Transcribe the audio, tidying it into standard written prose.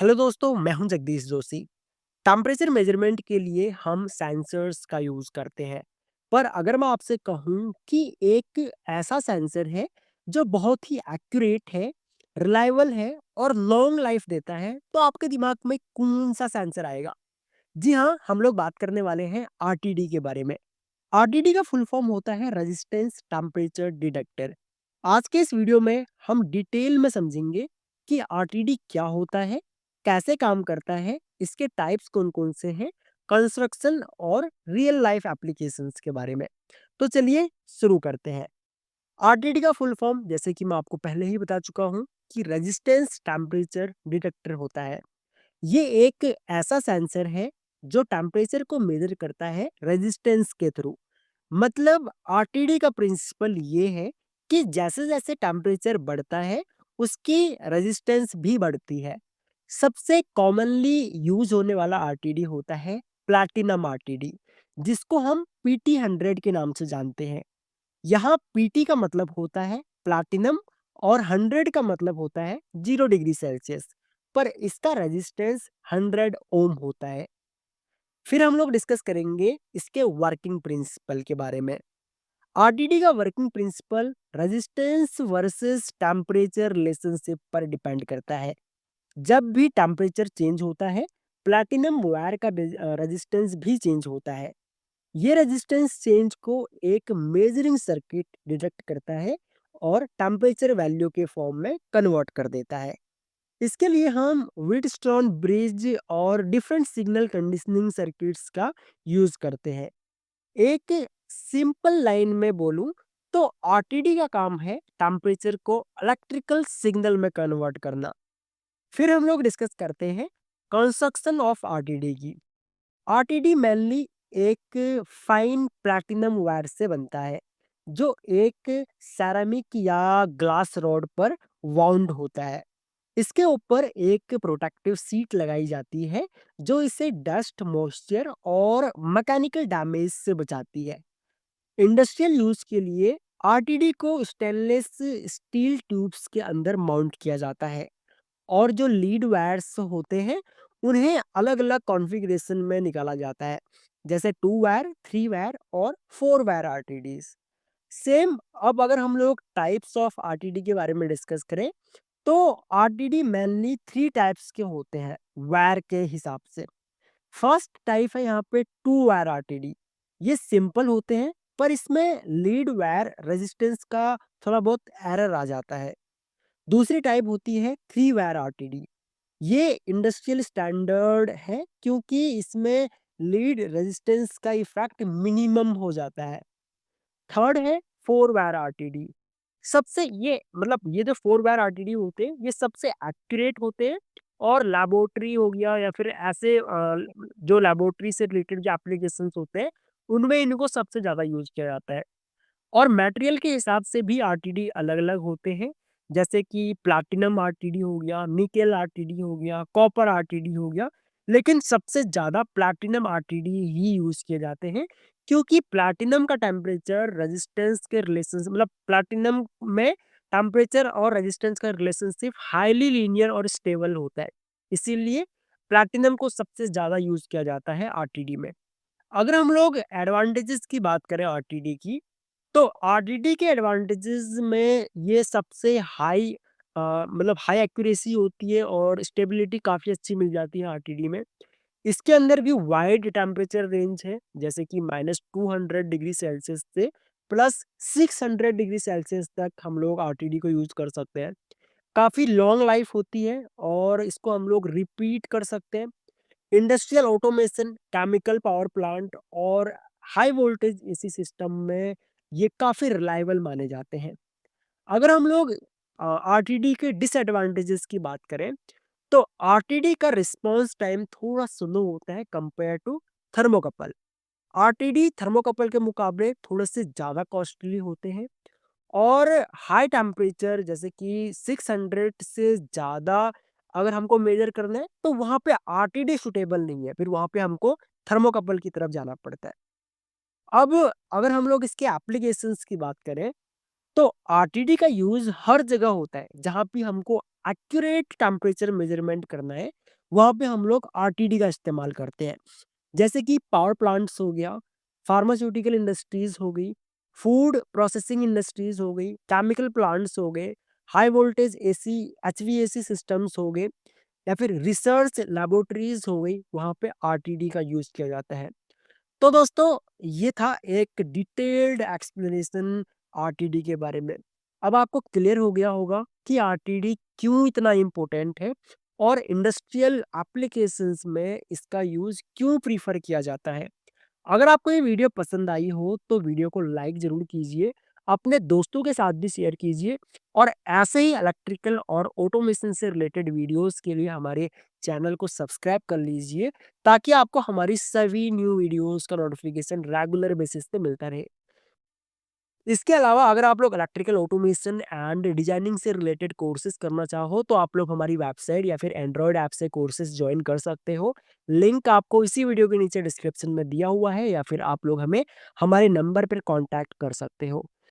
Hello दोस्तों, मैं हूं जगदीश जोशी। टेम्परेचर मेजरमेंट के लिए हम सेंसर्स का यूज़ करते हैं। पर अगर मैं आपसे कहूं कि एक ऐसा सेंसर है जो बहुत ही एक्यूरेट है, रिलायबल है और लॉन्ग लाइफ देता है, तो आपके दिमाग में कौन सा सेंसर आएगा? जी हाँ, हम लोग बात करने वाले हैं आरटीडी के बारे में। आरटीडी का फुल फॉर्म होता है रेजिस्टेंस टेम्परेचर डिटेक्टर। आज के इस वीडियो में हम डिटेल में समझेंगे कि आरटीडी क्या होता है, कैसे काम करता है, इसके टाइप्स कौन-कौन से हैं, कंस्ट्रक्शन और रियल लाइफ एप्लीकेशंस के बारे में। तो चलिए शुरू करते हैं। आरटीडी का फुल फॉर्म जैसे कि मैं आपको पहले ही बता चुका हूँ कि रेजिस्टेंस टेम्परेचर डिटेक्टर होता है। ये एक ऐसा सेंसर है जो टेम्परेचर को मेजर करता है रेजिस्टेंस के थ्रू। मतलब आरटीडी का प्रिंसिपल ये है कि जैसे-जैसे टेम्परेचर बढ़ता है, उसकी रेजिस्टेंस भी बढ़ती है। सबसे कॉमनली यूज़ होने वाला आरटीडी होता है प्लैटिनम आरटीडी, जिसको हम पीटी 100 के नाम से जानते हैं। यहाँ पीटी का मतलब होता है प्लैटिनम और 100 का मतलब होता है 0 डिग्री सेल्सियस, पर इसका रेजिस्टेंस 100 ओम होता है। फिर हम लोग डिस्कस करेंगे इसके वर्किंग प्रिंसिपल के बारे में। आरटीडी का working principle resistance versus temperature relationship पर डिपेंड करता है। जब भी टेम्परेचर चेंज होता है, प्लैटिनम वायर का रेजिस्टेंस भी चेंज होता है। ये रेजिस्टेंस चेंज को एक मेजरिंग सर्किट डिटेक्ट करता है और टेम्परेचर वैल्यू के फॉर्म में कन्वर्ट कर देता है। इसके लिए हम व्हीटस्टोन ब्रिज और डिफरेंट सिग्नल कंडीशनिंग सर्किट्स का यूज करते हैं। एक सिंपल लाइन में बोलूं तो आरटीडी का काम है टेम्परेचर को इलेक्ट्रिकल सिग्नल में कन्वर्ट करना। फिर हम लोग डिस्कस करते हैं कंस्ट्रक्शन ऑफ आरटीडी की। आरटीडी मेनली एक फाइन प्लैटिनम वायर से बनता है, जो एक सेरामिक या ग्लास रॉड पर वाउंड होता है। इसके ऊपर एक प्रोटेक्टिव सीट लगाई जाती है, जो इसे डस्ट, मॉइस्चर और मैकेनिकल डैमेज से बचाती है। इंडस्ट्रियल यूज के लिए आरटीडी को स्टेनलेस स्टील ट्यूब्स के अंदर माउंट किया जाता है और जो लीड वायर्स होते हैं, उन्हें अलग-अलग कॉन्फ़िगरेशन में निकाला जाता है, जैसे 2 वायर, 3 वायर और 4 वायर आरटीडीज़। सेम अब अगर हम लोग टाइप्स ऑफ आरटीडी के बारे में डिस्कस करें, तो आरटीडी मेनली 3 टाइप्स के होते हैं, वायर के हिसाब से। फर्स्ट टाइप है यहाँ पे 2 वायर आरटीडी। ये सिंपल होते हैं, पर इसमें लीड वायर रेजिस्टेंस का थोड़ा बहुत एरर आ जाता है। दूसरी टाइप होती है 3 वायर आरटीडी। ये इंडस्ट्रियल स्टैंडर्ड है क्योंकि इसमें लीड रेजिस्टेंस का इफेक्ट मिनिमम हो जाता है। थर्ड है 4 वायर आरटीडी। सबसे ये मतलब ये जो 4 वायर आरटीडी होते हैं, ये सबसे एक्यूरेट होते हैं और लैबोरेटरी हो गया या फिर ऐसे जो लैबोरेटरी से रिलेटेड जो एप्लीकेशंस होते हैं, उनमें इनको सबसे ज़्यादा यूज़ किया जाता है। और मटेरियल के हिसाब से भी आरटीडी अलग-अलग होते हैं, जैसे कि प्लैटिनम आरटीडी हो गया, निकेल आरटीडी हो गया, कॉपर आरटीडी हो गया, लेकिन सबसे ज़्यादा प्लैटिनम आरटीडी ही यूज़ किए जाते हैं, क्योंकि प्लैटिनम का टेम्परेचर रेजिस्टेंस के रिलेशंस मतलब प्लैटिनम में टेम्परेचर और रेजिस्टेंस का रिलेशनशिप हाईली लीनियर और स्टेबल होता है। इसीलिए प्लैटिनम को सबसे ज़्यादा यूज़ किया जाता है आरटीडी में। अगर हम लोग एडवांटेजेस की बात करें आरटीडी की, तो आरटीडी के एडवांटेजेस में ये सबसे हाई मतलब हाई एक्यूरेसी होती है और स्टेबिलिटी काफ़ी अच्छी मिल जाती है आरटीडी में। इसके अंदर भी वाइड टेम्परेचर रेंज है, जैसे कि -200 डिग्री सेल्सियस से +600 डिग्री सेल्सियस तक हम लोग आरटीडी को यूज़ कर सकते हैं। काफ़ी लॉन्ग लाइफ होती है और इसको हम लोग रिपीट कर सकते हैं। Industrial automation, chemical power plant और हाई वोल्टेज एसी सिस्टम में ये काफ़ी रिलायबल माने जाते हैं। अगर हम लोग आरटीडी के डिसएडवांटेजेस की बात करें, तो आरटीडी का रिस्पॉन्स टाइम थोड़ा स्लो होता है compare to thermocouple. RTD thermocouple के मुकाबले थोड़े से ज़्यादा कॉस्टली होते हैं और हाई टेम्परेचर जैसे कि 600 से ज़्यादा अगर हमको मेजर करना है, तो वहाँ पे आरटीडी सूटेबल नहीं है, फिर वहाँ पे हमको थर्मोकपल की तरफ जाना पड़ता है। अब अगर हम लोग इसके एप्लीकेशंस की बात करें, तो आरटीडी का यूज़ हर जगह होता है, जहाँ भी हमको एक्यूरेट टेम्परेचर मेजरमेंट करना है, वहाँ पे हम लोग आरटीडी का इस्तेमाल करते हैं। जैसे कि पावर प्लांट्स हो गया, फार्मास्यूटिकल इंडस्ट्रीज़ हो गई, फूड प्रोसेसिंग इंडस्ट्रीज़ हो गई, केमिकल प्लांट्स हो गए, high voltage AC, HVAC systems हो गए या फिर रिसर्च लैबोरेटरीज़ हो गई, वहाँ पे आरटीडी का यूज़ किया जाता है। तो दोस्तों, ये था एक डिटेल्ड एक्सप्लेनेशन आरटीडी के बारे में। अब आपको क्लियर हो गया होगा कि आरटीडी क्यों इतना इम्पोर्टेंट है और इंडस्ट्रियल एप्लीकेशंस में इसका यूज़ क्यों प्रेफ़र किया जाता है। अगर आपको ये वीडियो पसंद आई हो तो वीडियो को लाइक ज़रूर कीजिए, अपने दोस्तों के साथ भी शेयर कीजिए और ऐसे ही इलेक्ट्रिकल और ऑटोमेशन से रिलेटेड वीडियोज़ के लिए हमारे चैनल को सब्सक्राइब कर लीजिए, ताकि आपको हमारी सभी न्यू वीडियोज़ का नोटिफ़िकेशन रेगुलर बेसिस पे मिलता रहे। इसके अलावा अगर आप लोग इलेक्ट्रिकल ऑटोमेशन एंड डिजाइनिंग से रिलेटेड कोर्सेज करना चाहो तो आप लोग हमारी वेबसाइट या फिर एंड्रॉयड ऐप से कोर्सेज ज्वाइन कर सकते हो। लिंक आपको इसी वीडियो के नीचे डिस्क्रिप्शन में दिया हुआ है या फिर आप लोग हमें हमारे नंबर पर कांटेक्ट कर सकते हो।